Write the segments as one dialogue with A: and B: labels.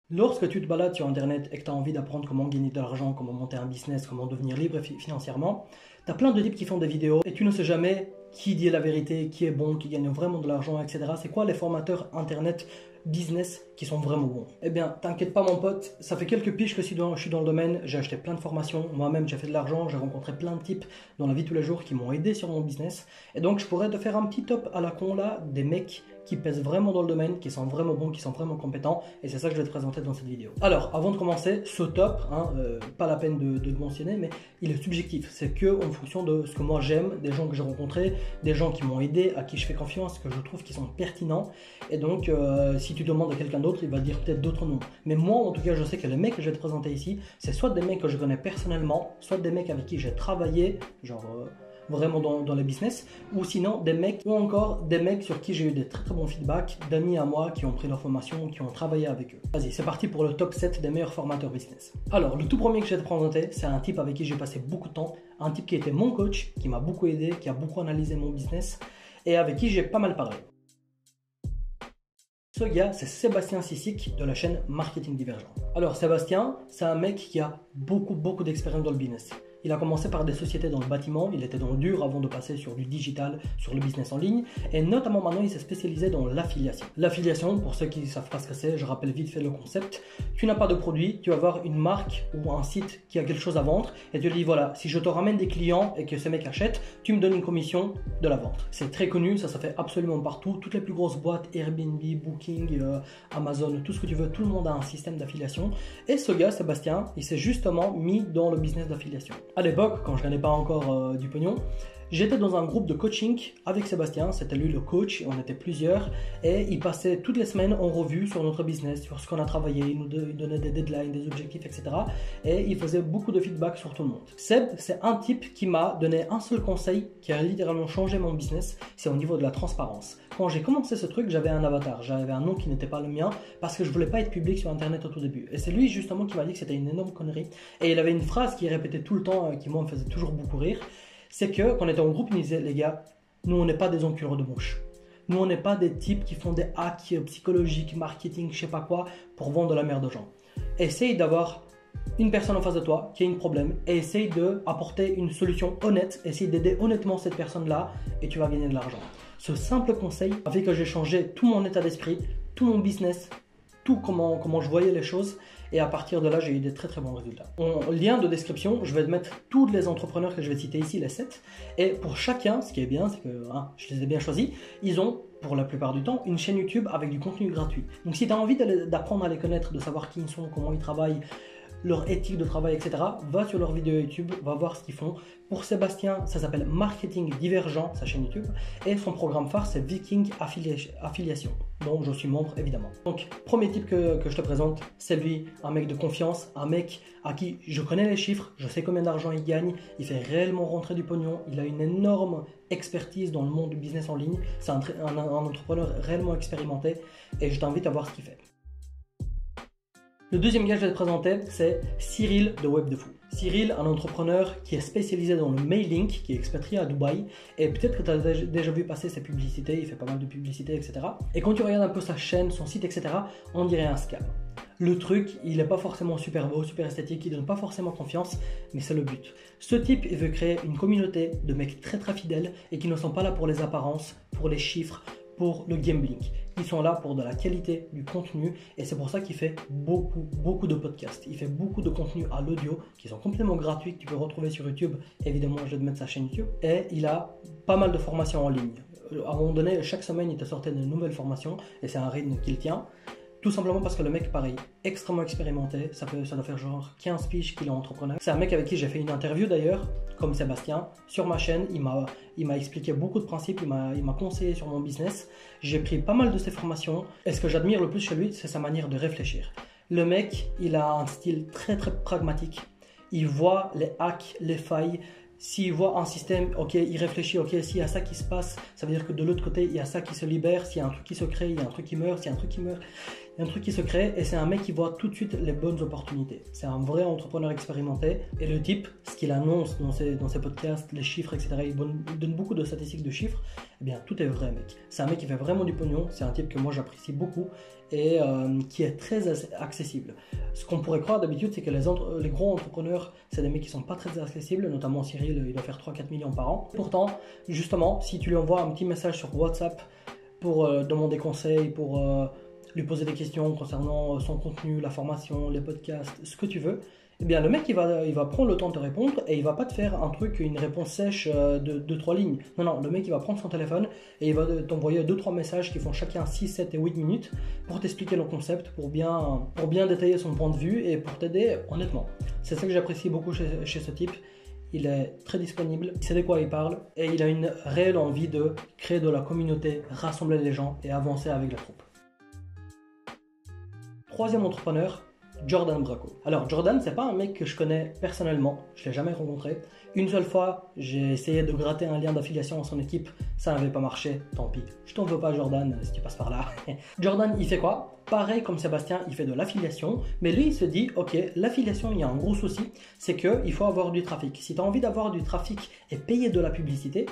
A: Lorsque tu te balades sur Internet et que tu as envie d'apprendre comment gagner de l'argent, comment monter un business, comment devenir libre financièrement, tu as plein de types qui font des vidéos et tu ne sais jamais qui dit la vérité, qui est bon, qui gagne vraiment de l'argent, etc. C'est quoi les formateurs Internet business qui sont vraiment bons? Eh bien, t'inquiète pas mon pote, ça fait quelques piges que je suis dans le domaine, j'ai acheté plein de formations, moi-même j'ai fait de l'argent, j'ai rencontré plein de types dans la vie de tous les jours qui m'ont aidé sur mon business. Et donc je pourrais te faire un petit top à la con là, des mecs qui pèsent vraiment dans le domaine, qui sont vraiment bons, qui sont vraiment compétents, et c'est ça que je vais te présenter dans cette vidéo. Alors, avant de commencer, ce top, pas la peine de le mentionner, mais il est subjectif, c'est que en fonction de ce que moi j'aime, des gens que j'ai rencontrés, des gens qui m'ont aidé, à qui je fais confiance, que je trouve qui sont pertinents, et donc si tu demandes à quelqu'un d'autre, il va dire peut-être d'autres noms. Mais moi, en tout cas, je sais que les mecs que je vais te présenter ici, c'est soit des mecs que je connais personnellement, soit des mecs avec qui j'ai travaillé, genre... vraiment dans les business, ou sinon des mecs, ou encore des mecs sur qui j'ai eu des très très bons feedbacks, d'amis à moi qui ont pris leur formation, qui ont travaillé avec eux. Vas-y, c'est parti pour le top 7 des meilleurs formateurs business. Alors, le tout premier que je vais te présenter, c'est un type avec qui j'ai passé beaucoup de temps, un type qui était mon coach, qui m'a beaucoup aidé, qui a beaucoup analysé mon business, et avec qui j'ai pas mal parlé. Ce gars, c'est Sébastien Sissic de la chaîne Marketing Divergent. Alors Sébastien, c'est un mec qui a beaucoup d'expérience dans le business. Il a commencé par des sociétés dans le bâtiment, il était dans le dur avant de passer sur du digital, sur le business en ligne, et notamment maintenant il s'est spécialisé dans l'affiliation. L'affiliation, pour ceux qui ne savent pas ce que c'est, je rappelle vite fait le concept. Tu n'as pas de produit, tu vas avoir une marque ou un site qui a quelque chose à vendre, et tu lui dis voilà, si je te ramène des clients et que ce mec achète, tu me donnes une commission de la vente. C'est très connu, ça se fait absolument partout, toutes les plus grosses boîtes, Airbnb, Booking, Amazon, tout ce que tu veux, tout le monde a un système d'affiliation. Et ce gars, Sébastien, il s'est justement mis dans le business d'affiliation. À l'époque, quand je gagnais pas encore du pognon, j'étais dans un groupe de coaching avec Sébastien, c'était lui le coach, on était plusieurs, et il passait toutes les semaines en revue sur notre business, sur ce qu'on a travaillé, il nous donnait des deadlines, des objectifs, etc. Et il faisait beaucoup de feedback sur tout le monde. Seb, c'est un type qui m'a donné un seul conseil qui a littéralement changé mon business, c'est au niveau de la transparence. Quand j'ai commencé ce truc, j'avais un avatar, j'avais un nom qui n'était pas le mien parce que je voulais pas être public sur internet au tout début. Et c'est lui justement qui m'a dit que c'était une énorme connerie. Et il avait une phrase qu'il répétait tout le temps, qui moi me faisait toujours beaucoup rire. C'est que quand on était en groupe, il disait les gars, nous on n'est pas des enculeurs de mouches. Nous on n'est pas des types qui font des hacks psychologiques, marketing, je sais pas quoi, pour vendre de la merde aux gens. Essaye d'avoir une personne en face de toi qui a un problème et essaye d'apporter une solution honnête, essaye d'aider honnêtement cette personne-là et tu vas gagner de l'argent. Ce simple conseil a fait que j'ai changé tout mon état d'esprit, tout mon business, tout comment je voyais les choses. Et à partir de là, j'ai eu des très bons résultats. En lien de description, je vais te mettre tous les entrepreneurs que je vais citer ici, les 7. Et pour chacun, ce qui est bien, c'est que je les ai bien choisis, ils ont, pour la plupart du temps, une chaîne YouTube avec du contenu gratuit. Donc si tu as envie d'apprendre à les connaître, de savoir qui ils sont, comment ils travaillent, leur éthique de travail, etc., va sur leur vidéo YouTube, va voir ce qu'ils font. Pour Sébastien, ça s'appelle Marketing Divergent, sa chaîne YouTube, et son programme phare, c'est Viking Affiliation, dont je suis membre évidemment. Donc, premier type que je te présente, c'est lui, un mec de confiance, un mec à qui je connais les chiffres, je sais combien d'argent il gagne, il fait réellement rentrer du pognon, il a une énorme expertise dans le monde du business en ligne, c'est un entrepreneur réellement expérimenté, et je t'invite à voir ce qu'il fait. Le deuxième gars que je vais te présenter, c'est Cyril de Web de Fou. Cyril, un entrepreneur qui est spécialisé dans le mailing, qui est expatrié à Dubaï, et peut-être que tu as déjà vu passer ses publicités, il fait pas mal de publicités, etc. Et quand tu regardes un peu sa chaîne, son site, etc., on dirait un scam. Le truc, il n'est pas forcément super beau, super esthétique, il donne pas forcément confiance, mais c'est le but. Ce type, il veut créer une communauté de mecs très fidèles et qui ne sont pas là pour les apparences, pour les chiffres, pour le gambling. Ils sont là pour de la qualité, du contenu, et c'est pour ça qu'il fait beaucoup de podcasts. Il fait beaucoup de contenus à l'audio qui sont complètement gratuits, que tu peux retrouver sur YouTube. Évidemment, je vais te mettre sa chaîne YouTube. Et il a pas mal de formations en ligne. À un moment donné, chaque semaine, il te sortait de nouvelles formations, et c'est un rythme qu'il tient. Tout simplement parce que le mec, pareil, extrêmement expérimenté, ça doit faire genre 15 piges qu'il est entrepreneur. C'est un mec avec qui j'ai fait une interview d'ailleurs, comme Sébastien, sur ma chaîne. Il m'a expliqué beaucoup de principes, il m'a conseillé sur mon business. J'ai pris pas mal de ses formations, et ce que j'admire le plus chez lui, c'est sa manière de réfléchir. Le mec, il a un style très pragmatique. Il voit les hacks, les failles. S'il voit un système, ok, il réfléchit, ok, s'il y a ça qui se passe, ça veut dire que de l'autre côté, il y a ça qui se libère. S'il y a un truc qui se crée, il y a un truc qui meurt, s'il y a un truc qui meurt. Il y a un truc qui se crée et c'est un mec qui voit tout de suite les bonnes opportunités. C'est un vrai entrepreneur expérimenté et le type, ce qu'il annonce dans ses podcasts, les chiffres, etc., il donne beaucoup de statistiques de chiffres, eh bien tout est vrai mec. C'est un mec qui fait vraiment du pognon, c'est un type que moi j'apprécie beaucoup et qui est très accessible. Ce qu'on pourrait croire d'habitude, c'est que les gros entrepreneurs, c'est des mecs qui sont pas très accessibles, notamment Cyril, il doit faire 3-4 millions par an. Pourtant, justement, si tu lui envoies un petit message sur WhatsApp pour demander conseil, pour lui poser des questions concernant son contenu, la formation, les podcasts, ce que tu veux, eh bien le mec il va prendre le temps de te répondre et il va pas te faire une réponse sèche de 3 lignes. Non, le mec il va prendre son téléphone et il va t'envoyer 2-3 messages qui font chacun 6, 7 et 8 minutes pour t'expliquer le concept, pour bien détailler son point de vue et pour t'aider honnêtement. C'est ça que j'apprécie beaucoup chez ce type. Il est très disponible, il sait de quoi il parle et il a une réelle envie de créer de la communauté, rassembler les gens et avancer avec la troupe. Troisième entrepreneur, Jordan Braco. Alors Jordan, c'est pas un mec que je connais personnellement, je l'ai jamais rencontré. Une seule fois, j'ai essayé de gratter un lien d'affiliation à son équipe, ça n'avait pas marché, tant pis. Je t'en veux pas Jordan si tu passes par là. Jordan, il fait quoi? Pareil comme Sébastien, il fait de l'affiliation, mais lui il se dit, ok, l'affiliation, il y a un gros souci, c'est qu'il faut avoir du trafic. Si tu as envie d'avoir du trafic et payer de la publicité,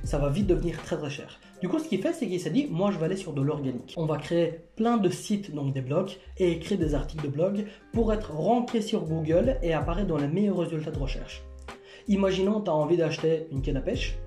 A: ça va vite devenir très très cher. Du coup, ce qu'il fait, c'est qu'il s'est dit, moi je vais aller sur de l'organique. On va créer plein de sites, donc des blogs, et écrire des articles de blog pour être ranké sur Google et apparaître dans les meilleurs résultats de recherche. Imaginons, tu as envie d'acheter une canne à pêche,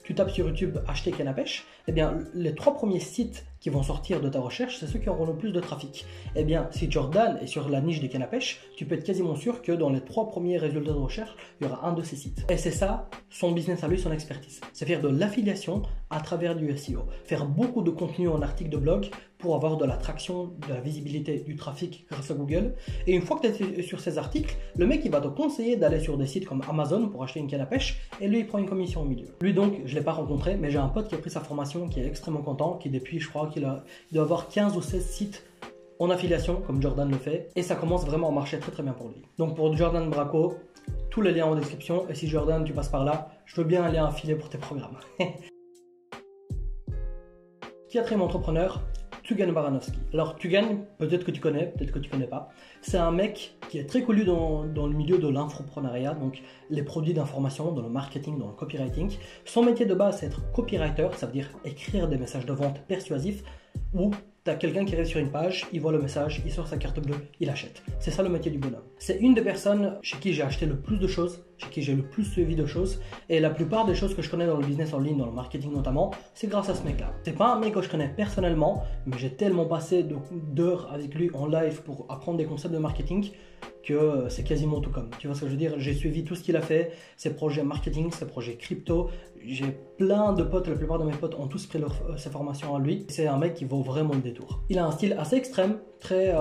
A: tu tapes sur YouTube acheter canne à pêche, eh bien les 3 premiers sites qui vont sortir de ta recherche, c'est ceux qui auront le plus de trafic. Eh bien, si Jordan est sur la niche des cannes à pêche, tu peux être quasiment sûr que dans les 3 premiers résultats de recherche, il y aura un de ces sites. Et c'est ça, son business à lui, son expertise. C'est faire de l'affiliation à travers du SEO. Faire beaucoup de contenu en article de blog pour avoir de la traction, de la visibilité, du trafic grâce à Google. Et une fois que tu es sur ces articles, le mec, il va te conseiller d'aller sur des sites comme Amazon pour acheter une canne à pêche et lui, il prend une commission au milieu. Lui donc, je ne l'ai pas rencontré, mais j'ai un pote qui a pris sa formation, qui est extrêmement content, qui depuis, je crois qu'il doit avoir 15 ou 16 sites en affiliation, comme Jordan le fait, et ça commence vraiment à marcher très très bien pour lui. Donc pour Jordan Braco, tous les liens en description, et si Jordan, tu passes par là, je veux bien un lien affilié pour tes programmes. Quatrième entrepreneur, Tugan Baranovski. Alors Tugan, peut-être que tu connais, peut-être que tu connais pas. C'est un mec qui est très connu dans le milieu de l'infoprenariat, donc les produits d'information, dans le marketing, dans le copywriting. Son métier de base, c'est être copywriter, ça veut dire écrire des messages de vente persuasifs où tu as quelqu'un qui arrive sur une page, il voit le message, il sort sa carte bleue, il achète. C'est ça le métier du bonhomme. C'est une des personnes chez qui j'ai acheté le plus de choses, chez qui j'ai le plus suivi de choses. Et la plupart des choses que je connais dans le business en ligne, dans le marketing notamment, c'est grâce à ce mec-là. C'est pas un mec que je connais personnellement, mais j'ai tellement passé d'heures avec lui en live pour apprendre des concepts de marketing que c'est quasiment tout comme. Tu vois ce que je veux dire? J'ai suivi tout ce qu'il a fait, ses projets marketing, ses projets crypto. J'ai plein de potes, la plupart de mes potes ont tous pris ses formations à lui. C'est un mec qui vaut vraiment le détour. Il a un style assez extrême, très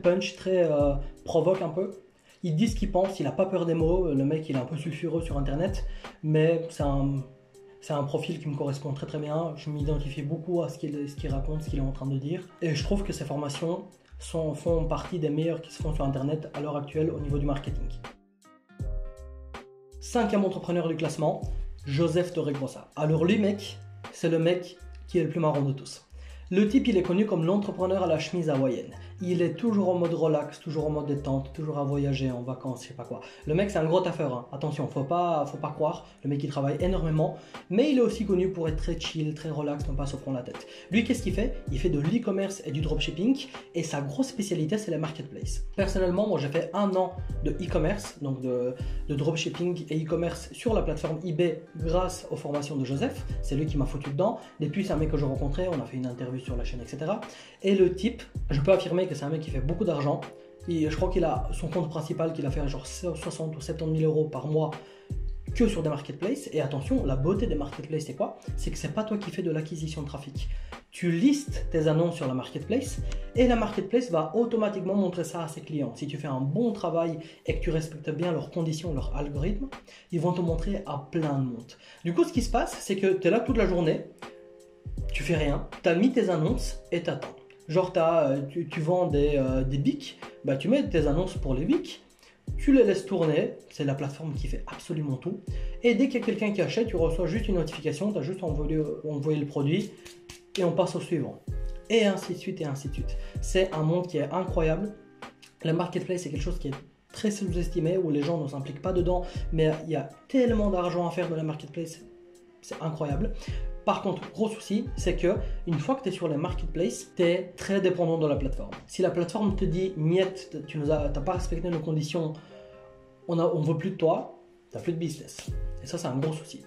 A: punch, très provoque un peu. Il dit ce qu'il pense, il n'a pas peur des mots. Le mec, il est un peu sulfureux sur internet, mais c'est un profil qui me correspond très très bien. Je m'identifie beaucoup à ce qu'il raconte, ce qu'il est en train de dire. Et je trouve que ses formations font partie des meilleures qui se font sur internet à l'heure actuelle au niveau du marketing. Cinquième entrepreneur du classement, Joseph Torregrossa. Alors lui mec, c'est le mec qui est le plus marrant de tous. Le type, il est connu comme l'entrepreneur à la chemise hawaïenne. Il est toujours en mode relax, toujours en mode détente, toujours à voyager, en vacances, je sais pas quoi. Le mec, c'est un gros taffeur, hein. Attention, faut pas croire. Le mec, il travaille énormément, mais il est aussi connu pour être très chill, très relax, non pas se prendre la tête. Lui, qu'est-ce qu'il fait? Il fait de l'e-commerce et du dropshipping, et sa grosse spécialité, c'est la marketplace. Personnellement, moi, j'ai fait 1 an de e-commerce, donc de dropshipping et e-commerce sur la plateforme eBay grâce aux formations de Joseph. C'est lui qui m'a foutu dedans. Depuis, c'est un mec que je rencontrais, on a fait une interview sur la chaîne, etc. Et le type, je peux affirmer que c'est un mec qui fait beaucoup d'argent. Je crois qu'il a son compte principal qu'il a fait genre 60 ou 70 000 euros par mois que sur des marketplaces. Et attention, la beauté des marketplaces, c'est quoi? C'est que c'est pas toi qui fais de l'acquisition de trafic. Tu listes tes annonces sur la marketplace et la marketplace va automatiquement montrer ça à ses clients. Si tu fais un bon travail et que tu respectes bien leurs conditions, leurs algorithmes, ils vont te montrer à plein de monde. Du coup, ce qui se passe, c'est que tu es là toute la journée, tu fais rien, tu as mis tes annonces et t'attends. Genre tu vends des bics, bah, tu mets tes annonces pour les bics, tu les laisses tourner, c'est la plateforme qui fait absolument tout. Et dès qu'il y a quelqu'un qui achète, tu reçois juste une notification, tu as juste envoyé le produit et on passe au suivant. et ainsi de suite et ainsi de suite. C'est un monde qui est incroyable. Le marketplace, c'est quelque chose qui est très sous-estimé, où les gens ne s'impliquent pas dedans, mais il y a tellement d'argent à faire dans le marketplace, c'est incroyable. Par contre, gros souci, c'est que une fois que tu es sur les marketplaces, tu es très dépendant de la plateforme. Si la plateforme te dit miette, tu n'as pas respecté nos conditions, on ne veut plus de toi, tu n'as plus de business. Et ça, c'est un gros souci.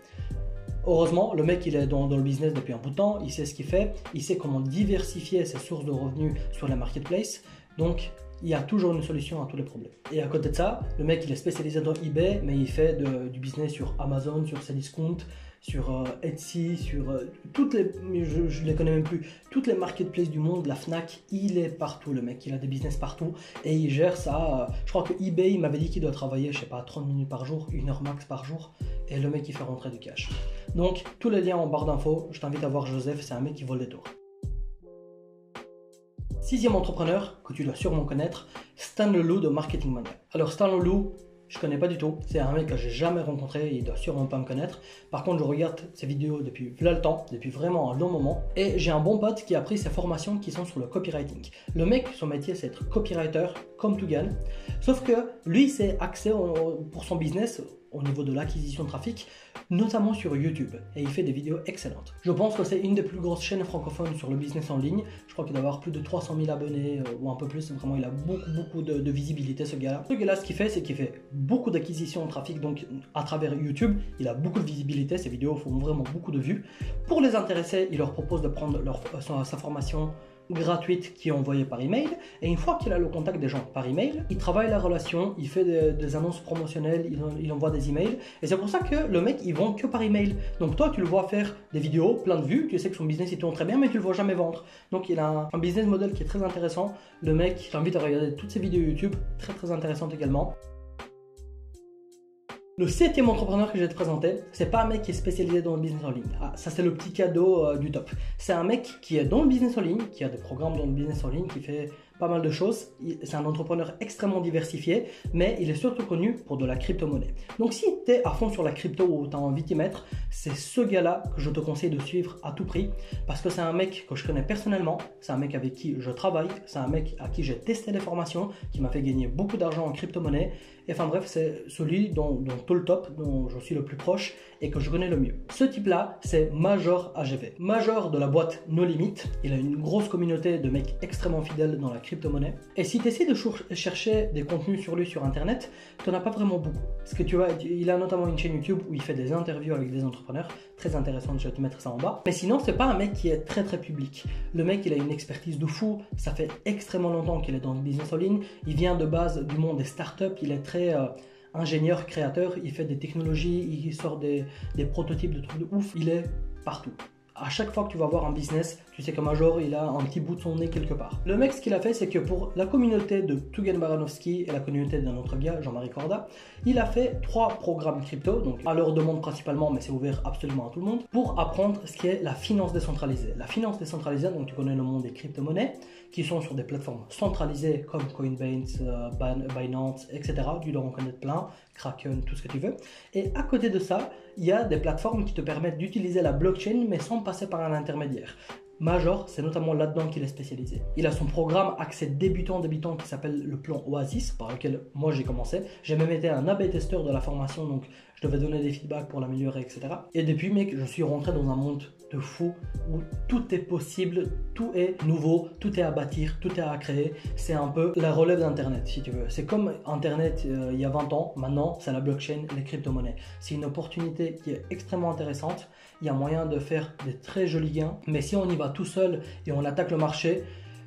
A: Heureusement, le mec, il est dans le business depuis un bout de temps, il sait ce qu'il fait, il sait comment diversifier ses sources de revenus sur les marketplaces. Donc, il y a toujours une solution à tous les problèmes. Et à côté de ça, le mec, il est spécialisé dans eBay, mais il fait du business sur Amazon, sur Cdiscount, sur Etsy, sur toutes les, je les connais même plus, toutes les marketplaces du monde, la Fnac, il est partout le mec, il a des business partout et il gère ça. Je crois que eBay, il m'avait dit qu'il doit travailler, je sais pas, 30 minutes par jour, 1 heure max par jour, et le mec il fait rentrer du cash. Donc tous les liens en barre d'infos, je t'invite à voir Joseph, c'est un mec qui vole des tours. 6e entrepreneur que tu dois sûrement connaître, Stan Leloup de Marketing Mania. Alors Stan Leloup, je connais pas du tout, c'est un mec que j'ai jamais rencontré, il doit sûrement pas me connaître. Par contre, je regarde ses vidéos depuis le temps, depuis vraiment un long moment, et j'ai un bon pote qui a pris ses formations qui sont sur le copywriting. Le mec, son métier, c'est être copywriter comme Tougan, sauf que lui, c'est axé pour son business au niveau de l'acquisition de trafic, notamment sur YouTube, et il fait des vidéos excellentes. Je pense que c'est une des plus grosses chaînes francophones sur le business en ligne. Je crois qu'il doit avoir plus de 300 000 abonnés ou un peu plus. Vraiment, il a beaucoup de visibilité, ce gars-là. Ce gars-là, ce qu'il fait, c'est qu'il fait beaucoup d'acquisition de trafic, donc à travers YouTube. Il a beaucoup de visibilité, ses vidéos font vraiment beaucoup de vues. Pour les intéressés, il leur propose de prendre sa formation gratuite qui est envoyée par email, et une fois qu'il a le contact des gens par email, il travaille la relation, il fait des annonces promotionnelles, il envoie des emails, et c'est pour ça que le mec il vend que par email. Donc toi tu le vois faire des vidéos, plein de vues, tu sais que son business il tourne très bien, mais tu le vois jamais vendre. Donc il a un business model qui est très intéressant. Le mec, je t'invite à regarder toutes ses vidéos YouTube, très intéressantes également. Le 7e entrepreneur que je vais te présenter, c'est pas un mec qui est spécialisé dans le business en ligne. Ah, ça c'est le petit cadeau du top. C'est un mec qui est dans le business en ligne, qui a des programmes dans le business en ligne, qui fait pas mal de choses. C'est un entrepreneur extrêmement diversifié, mais il est surtout connu pour de la crypto-monnaie. Donc si tu es à fond sur la crypto ou tu as envie d'y mettre, c'est ce gars-là que je te conseille de suivre à tout prix, parce que c'est un mec que je connais personnellement, c'est un mec avec qui je travaille, c'est un mec à qui j'ai testé des formations, qui m'a fait gagner beaucoup d'argent en crypto-monnaie. Et enfin bref, c'est celui dont tout le top, dont je suis le plus proche et que je connais le mieux. Ce type-là, c'est Major AGV. Major de la boîte No Limit. Il a une grosse communauté de mecs extrêmement fidèles dans la crypto-monnaie. Et si tu essaies de chercher des contenus sur lui sur Internet, tu n'en as pas vraiment beaucoup. Parce que tu vois, il a notamment une chaîne YouTube où il fait des interviews avec des entrepreneurs. Très intéressante, je vais te mettre ça en bas. Mais sinon, c'est pas un mec qui est très public. Le mec, il a une expertise de fou. Ça fait extrêmement longtemps qu'il est dans le business en ligne. Il vient de base du monde des startups. Il est très ingénieur, créateur. Il fait des technologies. Il sort des prototypes de trucs de ouf. Il est partout. À chaque fois que tu vas voir un business, tu sais que Major, il a un petit bout de son nez quelque part. Le mec, ce qu'il a fait, c'est que pour la communauté de Tougan Baranovski et la communauté d'un autre gars, Jean-Marie Corda, il a fait 3 programmes crypto, donc à leur demande principalement, mais c'est ouvert absolument à tout le monde, pour apprendre ce qu'est la finance décentralisée. La finance décentralisée, donc tu connais le monde des crypto-monnaies, qui sont sur des plateformes centralisées comme Coinbase, Binance, etc. Tu dois en connaître plein, Kraken, tout ce que tu veux. Et à côté de ça, il y a des plateformes qui te permettent d'utiliser la blockchain, mais sans passer par un intermédiaire. Major, c'est notamment là-dedans qu'il est spécialisé. Il a son programme accès débutant qui s'appelle le plan Oasis, par lequel moi j'ai commencé. J'ai même été un A/B testeur de la formation, donc je devais donner des feedbacks pour l'améliorer, etc. Et depuis, mec, je suis rentré dans un monde de fou où tout est possible, tout est nouveau, tout est à bâtir, tout est à créer. C'est un peu la relève d'Internet, si tu veux. C'est comme Internet il y a 20 ans, maintenant c'est la blockchain, les crypto-monnaies. C'est une opportunité qui est extrêmement intéressante. Il y a moyen de faire des très jolis gains, mais si on y va tout seul et on attaque le marché,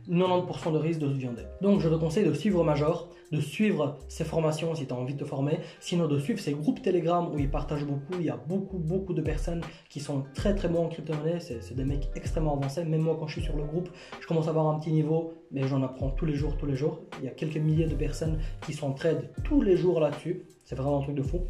A: 90% de risque de se viander. Donc je te conseille de suivre Major, de suivre ses formations si tu as envie de te former, sinon de suivre ses groupes Telegram où il partage beaucoup. Il y a beaucoup de personnes qui sont très bons en crypto-monnaie, c'est des mecs extrêmement avancés. Même moi quand je suis sur le groupe, je commence à avoir un petit niveau, mais j'en apprends tous les jours. Il y a quelques milliers de personnes qui sont trade tous les jours là-dessus, c'est vraiment un truc de fou.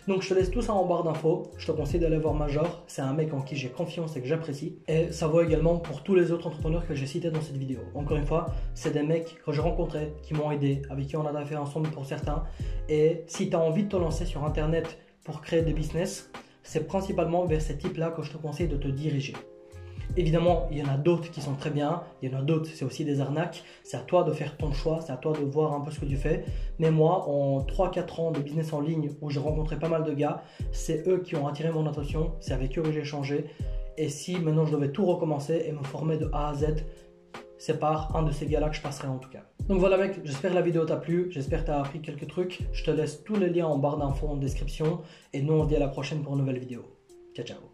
A: Donc je te laisse tout ça en barre d'infos, je te conseille d'aller voir Major, c'est un mec en qui j'ai confiance et que j'apprécie. Et ça vaut également pour tous les autres entrepreneurs que j'ai cités dans cette vidéo. Encore une fois, c'est des mecs que j'ai rencontrés, qui m'ont aidé, avec qui on a fait ensemble pour certains. Et si tu as envie de te lancer sur Internet pour créer des business, c'est principalement vers ces types-là que je te conseille de te diriger. Évidemment, il y en a d'autres qui sont très bien, il y en a d'autres, c'est aussi des arnaques. C'est à toi de faire ton choix, c'est à toi de voir un peu ce que tu fais. Mais moi, en 3-4 ans de business en ligne où j'ai rencontré pas mal de gars, c'est eux qui ont attiré mon attention, c'est avec eux que j'ai changé. Et si maintenant je devais tout recommencer et me former de A à Z, c'est par un de ces gars-là que je passerai en tout cas. Donc voilà mec, j'espère que la vidéo t'a plu, j'espère que tu as appris quelques trucs. Je te laisse tous les liens en barre d'infos en description. Et nous on se dit à la prochaine pour une nouvelle vidéo. Ciao ciao.